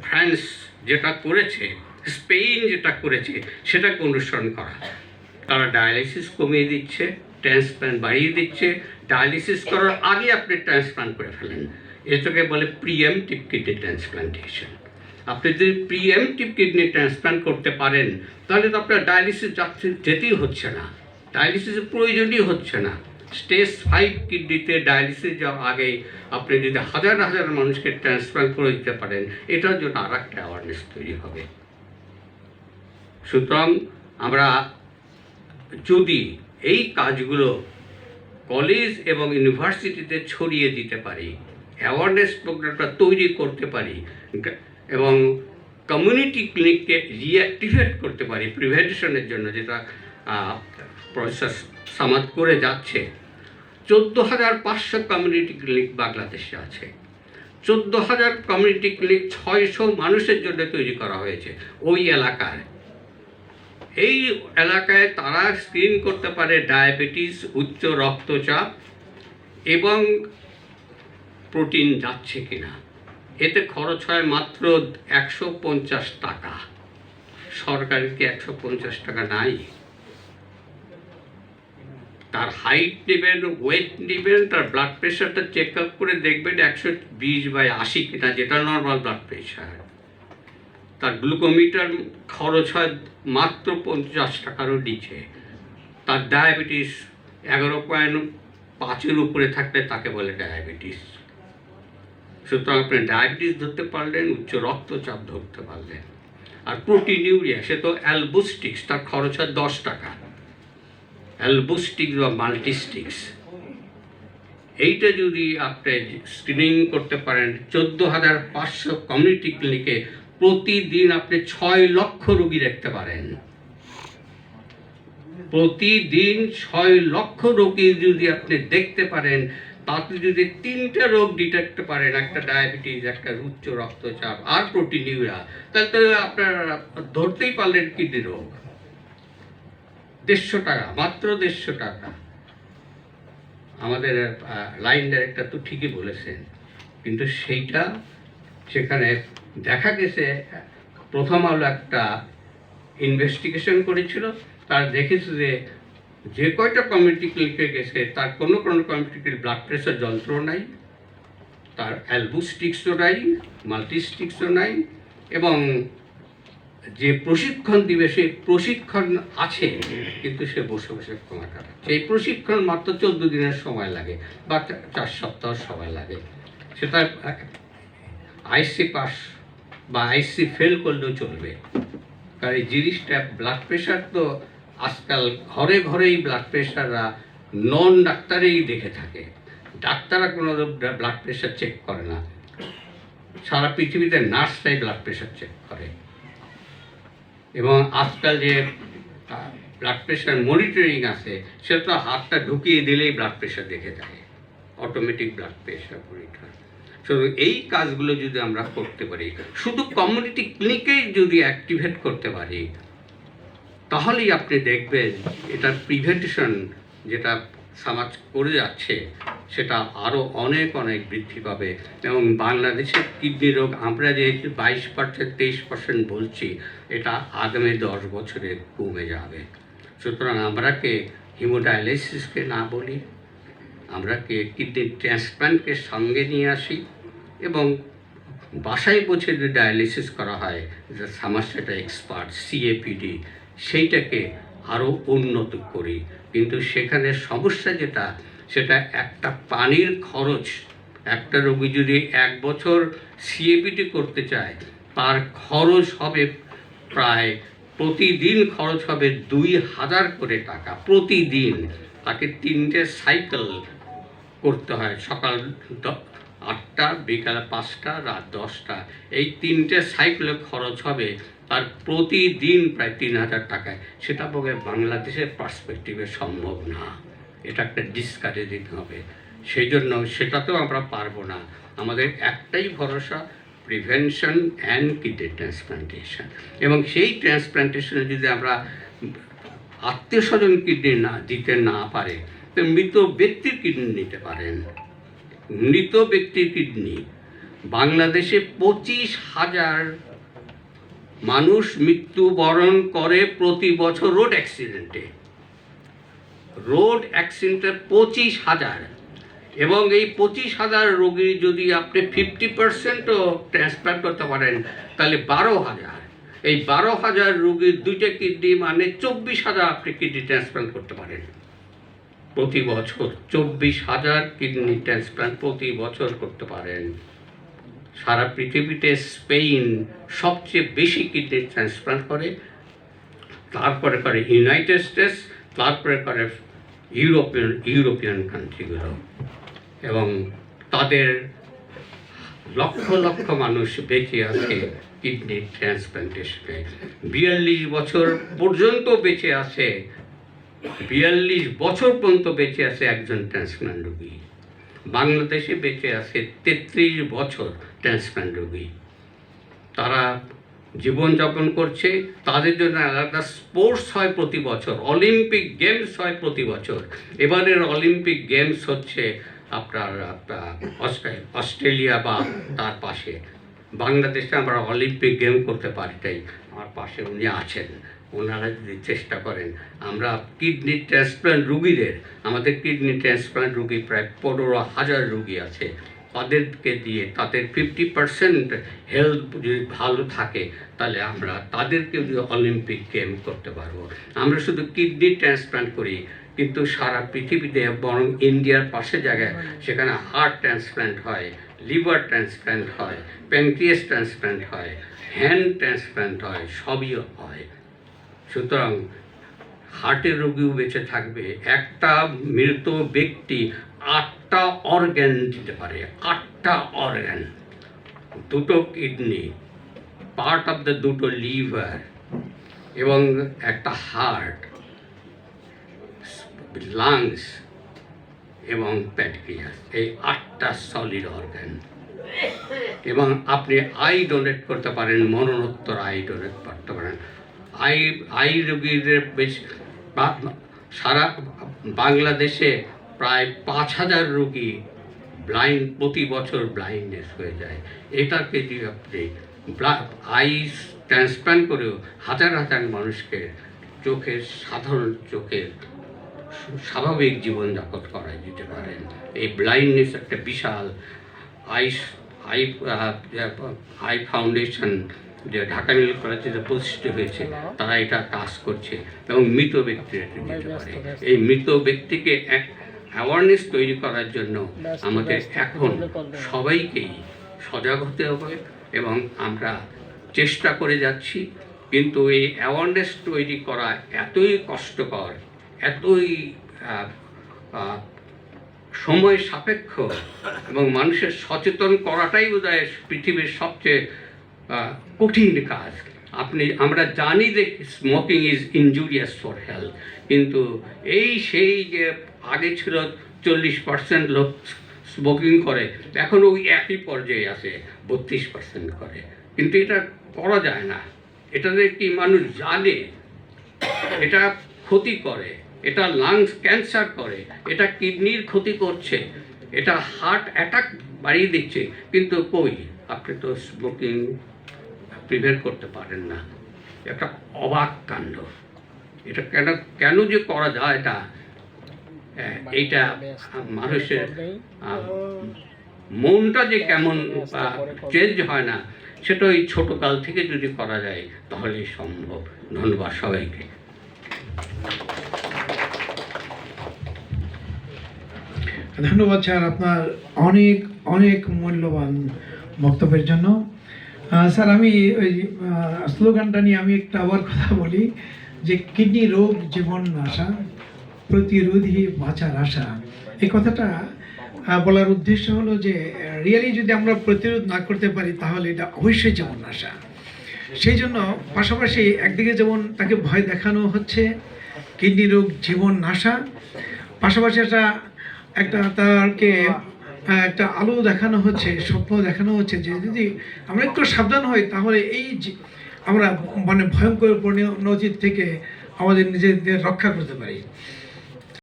France যেটা করেছে, Spain যেটা করেছে, সেটাকে অনুসরণ করা। তারা ডায়ালিসিস কমিয়ে দিচ্ছে, ট্রান্সপ্লান্ট বাড়িয়ে দিচ্ছে। ডায়ালিসিস করার আগে আপনি ট্রান্সপ্লান্ট করে ফেলেন, এটাকে বলে প্রিএমটিভ কিডনি ট্রান্সপ্লান্টেশন। আপনি যদি প্রিএমটিভ কিডনি ট্রান্সপ্লান্ট করতে পারেন, তাহলে তো আপনার ডায়ালিসিস যেতেই হচ্ছে না, ডায়ালিসিসের প্রয়োজনই হচ্ছে না। স্টেজ 5 কিডনিতে ডায়ালিসিস যাওয়ার আগে আপনি যদি হাজার হাজার মানুষকে ট্রান্সপ্লান্ট করে দিতে পারেন, এটার জন্য আর একটা অ্যাওয়ারনেস তৈরি হবে। সুতরাং আমরা যদি এই কাজগুলো কলেজ এবং ইউনিভার্সিটিতে ছড়িয়ে দিতে পারি, অ্যাওয়ারনেস প্রোগ্রামটা তৈরি করতে পারি এবং কমিউনিটি ক্লিনিককে রিঅ্যাক্টিভেট করতে পারি প্রিভেনশনের জন্য, যেটা প্রফেসর সামাদ করে যাচ্ছে। 14,500 কমিউনিটি ক্লিনিক বাংলাদেশে আছে। 14,000 কমিউনিটি ক্লিনিক 600 মানুষের জন্য তৈরি করা হয়েছে ওই এলাকায়। এই এলাকায় তারা স্ক্রিন করতে পারে ডায়াবেটিস, উচ্চ রক্তচাপ এবং প্রোটিন যাচ্ছে কিনা। এতে খরচ হয় মাত্র 150 টাকা। সরকারের কি 150 টাকা নাই? তার হাইট নেবেন, ওয়েট নেবেন, তার ব্লাড প্রেশারটা চেক আপ করে দেখবেন 120/80 কিনা, যেটা নর্মাল ব্লাড প্রেশার। তার গ্লুকোমিটার খরচ হয় মাত্র 50 টাকারও নিচে। তার ডায়াবেটিস 11.5-এর উপরে থাকলে তাকে বলে ডায়াবেটিস। সুতরাং আপনি ডায়াবেটিস ধরতে পারলেন, উচ্চ রক্তচাপ ধরতে পারলেন। আর প্রোটিনিউরিয়া, সে তো অ্যালবুস্টিক্স, তার খরচ হয় 10 টাকা। অ্যালবুস্টিক্স বা মাল্টিস্টিক্স, এইটা যদি আপনি স্ক্রিনিং করতে পারেন 14,500 কমিউনিটি ক্লিনিকে, প্রতিদিন আপনি 6 লক্ষ রোগী দেখতে পারেন। প্রতিদিন 6 লক্ষ রোগী যদি আপনি দেখতে পারেন, তাতে যদি 3টে রোগ ডিটেক্ট পারেন, একটা ডায়াবেটিস, একটা উচ্চ রক্তচাপ আর প্রোটিনিউরিয়া, তাহলে তো আপনার ধরতেই পারলেন কিডনি রোগ। 150 টাকা, মাত্র 150 টাকা। আমাদের লাইন ডাইরেক্টর তো ঠিকই বলেছেন, কিন্তু সেইটা সেখানে দেখা গেছে, প্রথম আলো একটা ইনভেস্টিগেশন করেছিল, তার দেখেছে যে কয়টা কমিউনিটি ক্লিনিকে গেছে তার কোনো কমিউনিটি ক্লিনিক ব্লাড প্রেশার যন্ত্র নাই, তার অ্যালবুস্টিক্সও নাই, মাল্টিস্টিক্সও নাই, এবং যে প্রশিক্ষণ দিবে সেই প্রশিক্ষণ আছে, কিন্তু সে বসে বসে সময় কাটাচ্ছে। এই প্রশিক্ষণ মাত্র 14 দিনের সময় লাগে বা 4 সপ্তাহ সময় লাগে। সেটা আইসি পাস বা আইসি ফেল করলেও চলবে। কারণ এই জিনিসটা ব্লাড প্রেশার তো আজকাল ঘরে ঘরেই ব্লাড প্রেশাররা নন ডাক্তারেই দেখে থাকে। ডাক্তাররা কোনো ব্লাড প্রেশার চেক করে না, সারা পৃথিবীতে নার্সরাই ব্লাড প্রেশার চেক করে। এবং আজকাল যে ব্লাড প্রেশার মনিটরিং আছে, সেটা তো হাতটা ঢুকিয়ে দিলেই ব্লাড প্রেশার দেখে যায়, অটোমেটিক ব্লাড প্রেশার মনিটর। শুধু এই কাজগুলো যদি আমরা করতে পারি, শুধু কমিউনিটি ক্লিনিকেই যদি অ্যাক্টিভেট করতে পারি, তাহলেই আপনি দেখবেন এটার প্রিভেন্টেশন যেটা সমাজ করে যাচ্ছে সেটা আরও অনেক অনেক বৃদ্ধি পাবে। এবং বাংলাদেশের কিডনি রোগ আমরা যে 22%, 23% বলছি, এটা আগামী 10 বছরে কমে যাবে। সুতরাং আমরা কে হিমোডায়ালিসিসকে না বলি, আমরা কে কিডনি ট্রান্সপ্লান্টকে সঙ্গে নিয়ে আসি এবং বাসায় বসে যে ডায়ালিসিস করা হয়, যে সমস্যাটা এক্সপার্ট সিএপিডি, সেইটাকে আরও উন্নত করি। কিন্তু সেখানে সমস্যা যেটা, সেটা একটা পানির খরচ। একটা রোগী যদি 1 বছর সিএপিডি করতে চায়, তার খরচ হবে প্রায়, প্রতিদিন খরচ হবে 2,000 করে টাকা প্রতিদিন। তাকে 3টে সাইকেল করতে হয়, সকাল 8টা, বিকাল 5টা, রাত 10টা। এই 3টে সাইকেলের খরচ হবে তার প্রতিদিন প্রায় 3,000 টাকায়। সেটা পক্ষে বাংলাদেশের পার্সপেক্টিভে সম্ভব না, এটা একটা ডিসকারে দিতে হবে। সেই জন্য সেটাতেও আমরা পারবো না। আমাদের একটাই ভরসা, প্রিভেনশন অ্যান্ড কিডনি ট্রান্সপ্লান্টেশন। এবং সেই ট্রান্সপ্লান্টেশনে যদি আমরা আত্মীয় স্বজন কিডনি না দিতে না পারে, তো মৃত ব্যক্তির কিডনি নিতে পারেন। মৃত ব্যক্তির কিডনি বাংলাদেশে 25,000 মানুষ মৃত্যুবরণ করে প্রতি বছর রোড অ্যাক্সিডেন্টে। 25,000, এবং এই 25,000 রোগী যদি আপনি 50%ও ট্রান্সপ্লান্ট করতে পারেন তাহলে 12,000। এই 12,000 রোগীর 2টা কিডনি মানে 24,000 আপনি কিডনি ট্রান্সপ্লান্ট করতে পারেন প্রতি বছর। 24,000 কিডনি ট্রান্সপ্লান্ট প্রতি বছর করতে পারেন। সারা পৃথিবীতে স্পেন সবচেয়ে বেশি কিডনি ট্রান্সপ্লান্ট করে, তারপরে করে ইউনাইটেড স্টেটস, তারপরে করে ইউরোপিয়ান কান্ট্রিগুলো। এবং তাদের লক্ষ লক্ষ মানুষ বেঁচে আছে কিডনি ট্রান্সপ্লান্টেশনে। 42 বছর পর্যন্ত বেঁচে আছে, 42 বছর পর্যন্ত বেঁচে আছে একজন ট্রান্সপ্লান্ট রোগী। বাংলাদেশে বেঁচে আছে 33 বছর ট্রান্সপ্লান্ট রোগী। তারা জীবনযাপন করছে, তাদের জন্য আলাদা স্পোর্টস হয় প্রতি বছর, অলিম্পিক গেমস হয় প্রতি বছর। এবারের অলিম্পিক গেমস হচ্ছে আপনার অস্ট্রেলিয়া বা তার পাশে। বাংলাদেশে আমরা অলিম্পিক গেম করতে পারি, তাই আমার পাশে উনি আছেন। ওনারা যদি চেষ্টা করেন, আমরা কিডনি ট্রান্সপ্লান্ট রুগীদের, আমাদের কিডনি ট্রান্সপ্লান্ট রুগী প্রায় 15,000 রুগী আছে, তাদেরকে দিয়ে তাদের 50% হেলথ যদি ভালো থাকে তাহলে আমরা তাদেরকে যদি অলিম্পিক গেম করতে পারবো। আমরা শুধু কিডনি ট্রান্সপ্লান্ট করি, কিন্তু সারা পৃথিবীতে, বরং ইন্ডিয়ার পাশে জায়গায় সেখানে হার্ট ট্রান্সপ্লান্ট হয়, লিভার ট্রান্সপ্লান্ট হয়, প্যানক্রিয়াস ট্রান্সপ্লান্ট হয়, হ্যান্ড ট্রান্সপ্লান্ট হয়, সবই হয়। সুতরাং হার্টের রোগীও বেঁচে থাকবে। একটা মৃত ব্যক্তি 8টা অর্গ্যান দিতে পারে, 8টা অর্গ্যান, 2টো কিডনি, পার্ট অফ দ্য 2টো লিভার এবং একটা হার্ট, লাংস এবং প্যানক্রিয়াস, এই 8টা সলিড অর্গ্যান। এবং আপনি আই ডোনেট করতে পারেন, মরণোত্তর আই ডোনেট করতে পারেন। আই রোগীদের বেশি সারা বাংলাদেশে প্রায় 5,000 রোগী ব্লাইন্ড, প্রতি বছর ব্লাইন্ডনেস হয়ে যায়। এটাকে যদি আপনি আই ট্রান্সপ্লান্ট করেও হাজার হাজার মানুষকে চোখের, সাধারণ চোখের স্বাভাবিক জীবনযাপন করা যেতে পারেন। এই ব্লাইন্ডনেস একটা বিশাল আই ফাউন্ডেশন, যে ঢাকা মেডিকেল কলেজে প্রতিষ্ঠিত হয়েছে, তারা এটা কাজ করছে এবং মৃত ব্যক্তিরা দিতে পারে। এই মৃত ব্যক্তিকে এক অ্যাওয়ারনেস তৈরি করার জন্য আমাদের এখন সবাইকেই সজাগ হতে হবে এবং আমরা চেষ্টা করে যাচ্ছি। কিন্তু এই অ্যাওয়ারনেস তৈরি করা এতই কষ্টকর, এতই সময় সাপেক্ষ, এবং মানুষের সচেতন করাটাই বোধহয় পৃথিবীর সবচেয়ে কঠিন কাজ। আমরা জানি যে smoking is injurious for health, কিন্তু সেই যে আগে ছিল 40% লোক স্মোকিং করে, এখন ওই একই পর্যায়ে আছে 32% করে। কিন্তু এটা করা যায় না। এটাতে কি মানুষ জানে এটা ক্ষতি করে, এটা লাংস ক্যান্সার করে, এটা কিডনির ক্ষতি করছে, এটা হার্ট অ্যাটাক বাড়িয়ে দিচ্ছে, কিন্তু কই আপনি তো স্মোকিং প্রিভেন্ট করতে পারেন না। একটা অবাক কাণ্ড। এটা কেন যে করা যায় এটা, এইটা মানুষের মনটা যে কেমন চেঞ্জ হয় না, সেটা ওই ছোটকাল থেকে যদি করা যায় তাহলেই সম্ভব। ধন্যবাদ সবাইকে। ধন্যবাদ স্যার আপনার অনেক অনেক মূল্যবান বক্তব্যের জন্য। স্যার আমি ওই স্লোগানটা নিয়ে আমি একটা আবার কথা বলি যে কিডনি রোগ জীবন আশা, প্রতিরোধী বাঁচার আশা। এই কথাটা বলার উদ্দেশ্য হলো যে রিয়েলি যদি আমরা প্রতিরোধ না করতে পারি তাহলে এটা অবশ্যই জীবন আশা। সেই জন্য পাশাপাশি একদিকে যেমন তাকে ভয় দেখানো হচ্ছে কিডনি রোগ জীবন আশা, পাশাপাশি একটা তাকে একটা আলো দেখানো হচ্ছে, স্বপ্ন দেখানো হচ্ছে যে যদি আমরা একটু সাবধান হই তাহলে এই আমরা ভয়ঙ্কর পরিণতি থেকে আমাদের নিজেদের রক্ষা করতে পারি।